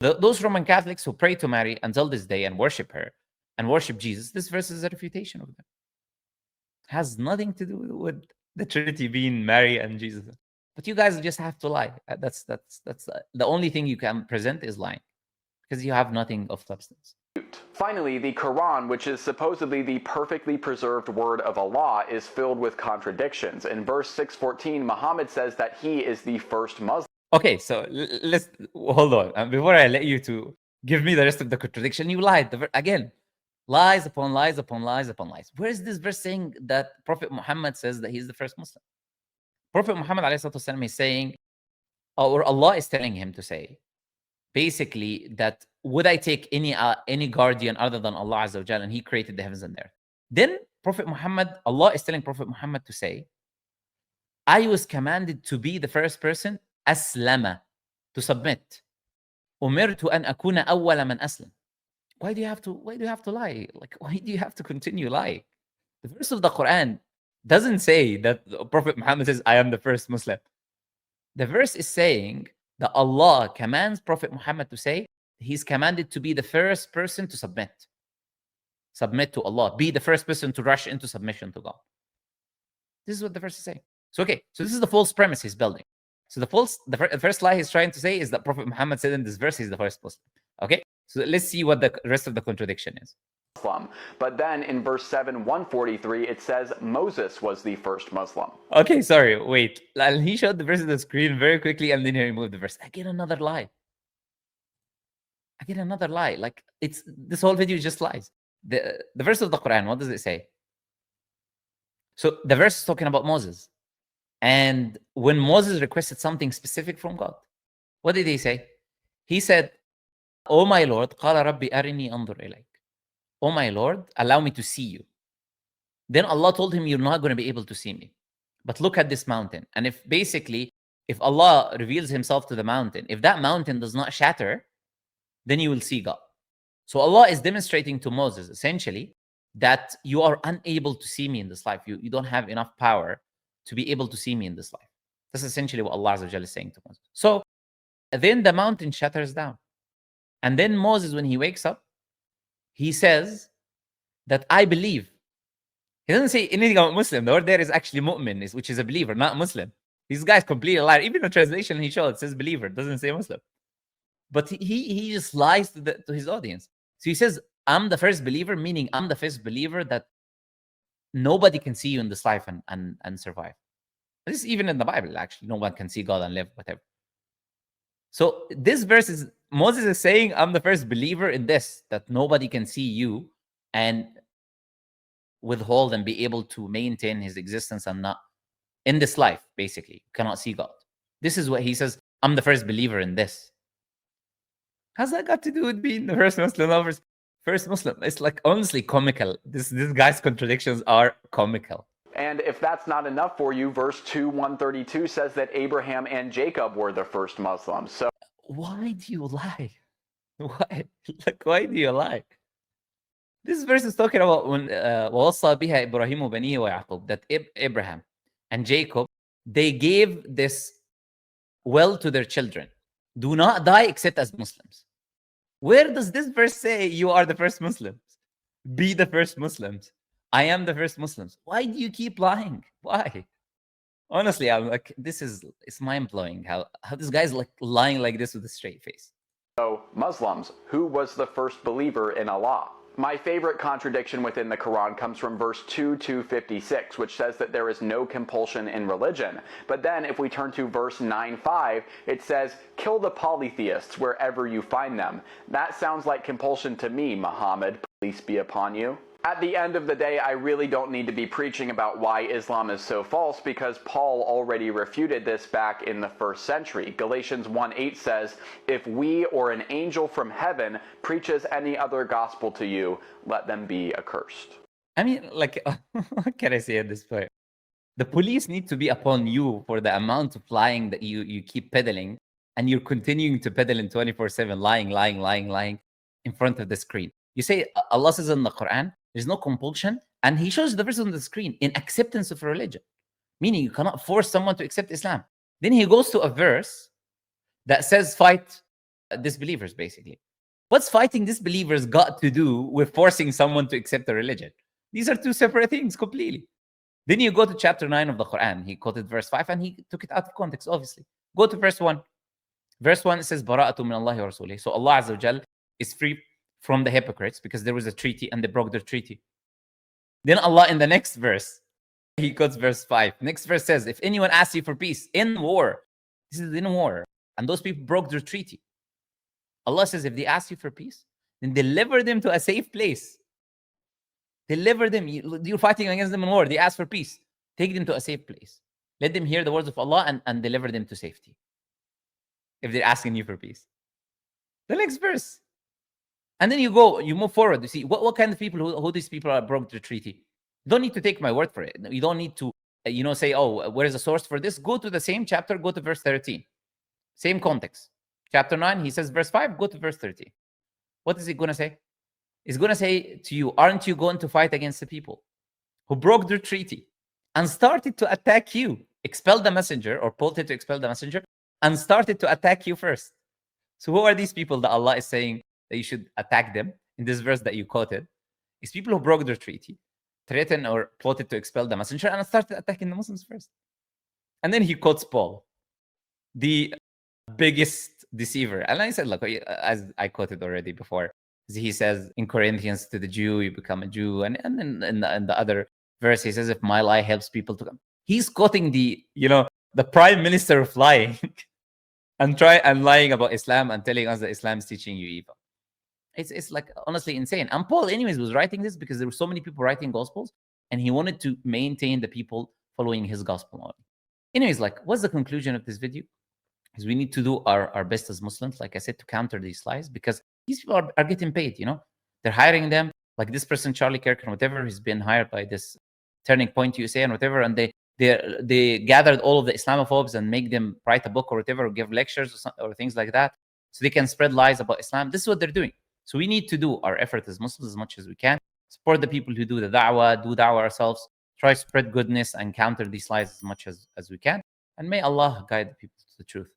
Those Roman Catholics who pray to Mary until this day and worship her and worship Jesus, this verse is a refutation of them. Has nothing to do with the Trinity being Mary and Jesus. But you guys just have to lie. That's the only thing you can present is lying, because you have nothing of substance. Finally, the Quran, which is supposedly the perfectly preserved word of Allah, is filled with contradictions. In verse 614, Muhammad says that he is the first Muslim. Okay, so let's hold on. Before I let you to give me the rest of the contradiction, you lied. Again, lies upon lies upon lies upon lies. Where is this verse saying that Prophet Muhammad says that he's the first Muslim? Prophet Muhammad والسلام, is saying, or Allah is telling him to say, basically, that would I take any guardian other than Allah Azza wa Jal, and He created the heavens and the earth. Then Prophet Muhammad, Allah is telling Prophet Muhammad to say, I was commanded to be the first person, aslama, to submit. Umirtu an akuna awwala man aslam. Why do you have to lie? Like, why do you have to continue lying? The verse of the Quran doesn't say that Prophet Muhammad says, I am the first Muslim. The verse is saying that Allah commands Prophet Muhammad to say, he's commanded to be the first person to submit. Submit to Allah. Be the first person to rush into submission to God. This is what the verse is saying. So, okay, so this is the false premise he's building. So the first lie he's trying to say is that Prophet Muhammad said in this verse he's the first Muslim. Okay, so let's see what the rest of the contradiction is. But then in verse 7, 143, it says Moses was the first Muslim. Okay, sorry, wait. He showed the verse on the screen very quickly and then he removed the verse. Again, another lie. Again, another lie. Like, it's this whole video just lies. The verse of the Quran, what does it say? So the verse is talking about Moses. And when Moses requested something specific from God, what did he say? He said, Oh my Lord, قال ربي أرني أنظر إليك. Oh my Lord, allow me to see you. Then Allah told him, you're not going to be able to see me. But look at this mountain. And if Allah reveals himself to the mountain, if that mountain does not shatter, then you will see God. So Allah is demonstrating to Moses, essentially, that you are unable to see me in this life. You don't have enough power to be able to see me in this life. That's essentially what Allah is saying to Moses. So then the mountain shatters down. And then Moses, when he wakes up, he says that I believe. He doesn't say anything about Muslim. The word there is actually mu'min, which is a believer, not Muslim. This guy's completely liar. Even the translation he showed, it says believer, it doesn't say Muslim. But he just lies to his audience. So he says, I'm the first believer, meaning I'm the first believer that nobody can see you in this life and survive. This is even in the Bible, actually. No one can see God and live, whatever. So this verse is, Moses is saying, I'm the first believer in this, that nobody can see you and withhold and be able to maintain his existence and not, in this life, basically, cannot see God. This is what he says, I'm the first believer in this. How's that got to do with being the first Muslim? First Muslim? It's like, honestly, comical. This guy's contradictions are comical. And if that's not enough for you, verse 2, 132 says that Abraham and Jacob were the first Muslims. So why do you lie? Why? Like, why do you lie? This verse is talking about when وَوَصَّى بِهَا إِبْرَاهِيمُ بَنِيهِ وَيَعْقُوبَ, that Abraham and Jacob, they gave this will to their children. Do not die except as Muslims. Where does this verse say you are the first Muslims? Be the first Muslims. I am the first Muslims. Why do you keep lying? Why? Honestly, I'm like, it's mind-blowing how this guy's like lying like this with a straight face. So, Muslims, who was the first believer in Allah? My favorite contradiction within the Quran comes from verse 2:56, which says that there is no compulsion in religion. But then if we turn to verse 9:5, it says, kill the polytheists wherever you find them. That sounds like compulsion to me, Muhammad, peace be upon you. At the end of the day, I really don't need to be preaching about why Islam is so false, because Paul already refuted this back in the 1st century. Galatians 1:8 says, if we or an angel from heaven preaches any other gospel to you, let them be accursed. I mean, like, what can I say at this point? The police need to be upon you for the amount of lying that you keep peddling, and you're continuing to peddle in 24/7, lying in front of the screen. You say, Allah says in the Quran, there's no compulsion, and he shows the verse on the screen, in acceptance of religion, meaning you cannot force someone to accept Islam. Then he goes to a verse that says fight disbelievers, basically. What's fighting disbelievers got to do with forcing someone to accept a religion? These are two separate things completely. Then you go to chapter 9 of the Quran. He quoted verse 5 and he took it out of context, obviously. Go to verse 1. Verse 1, it says, Bara'atu min Allahi wa Rasulih. So Allah Azza wa Jal is free from the hypocrites because there was a treaty and they broke their treaty. Then Allah in the next verse, he quotes verse 5. Next verse says, if anyone asks you for peace in war, this is in war, and those people broke their treaty. Allah says, if they ask you for peace, then deliver them to a safe place. Deliver them. You're fighting against them in war. They ask for peace. Take them to a safe place. Let them hear the words of Allah and deliver them to safety. If they're asking you for peace. The next verse. And then you move forward. You see, what kind of people, who these people are broke the treaty? You don't need to take my word for it. You don't need to, say, oh, where's the source for this? Go to the same chapter, go to verse 13. Same context. Chapter 9, he says verse 5, go to verse 13. What is he going to say? He's going to say to you, aren't you going to fight against the people who broke their treaty and started to attack you? Expelled the messenger or plotted to expel the messenger and started to attack you first. So who are these people that Allah is saying that you should attack them in this verse that you quoted? It's people who broke their treaty, threatened or plotted to expel the messenger and started attacking the Muslims first. And then he quotes Paul, the biggest deceiver. And I said, look, as I quoted already before, he says in Corinthians, to the Jew, you become a Jew. And in the other verse, he says, if my lie helps people to come. He's quoting the prime minister of lying and lying about Islam and telling us that Islam is teaching you evil. It's like honestly insane. And Paul, anyways, was writing this because there were so many people writing gospels and he wanted to maintain the people following his gospel only. Anyways, like, what's the conclusion of this video? Is we need to do our best as Muslims, like I said, to counter these lies because these people are getting paid, They're hiring them, like this person, Charlie Kirk and whatever, he's been hired by this Turning Point USA and whatever, and they gathered all of the Islamophobes and make them write a book or whatever, or give lectures or things like that, so they can spread lies about Islam. This is what they're doing. So we need to do our effort as Muslims as much as we can, support the people who do the da'wah, do da'wah ourselves, try to spread goodness and counter these lies as much as we can. And may Allah guide the people to the truth.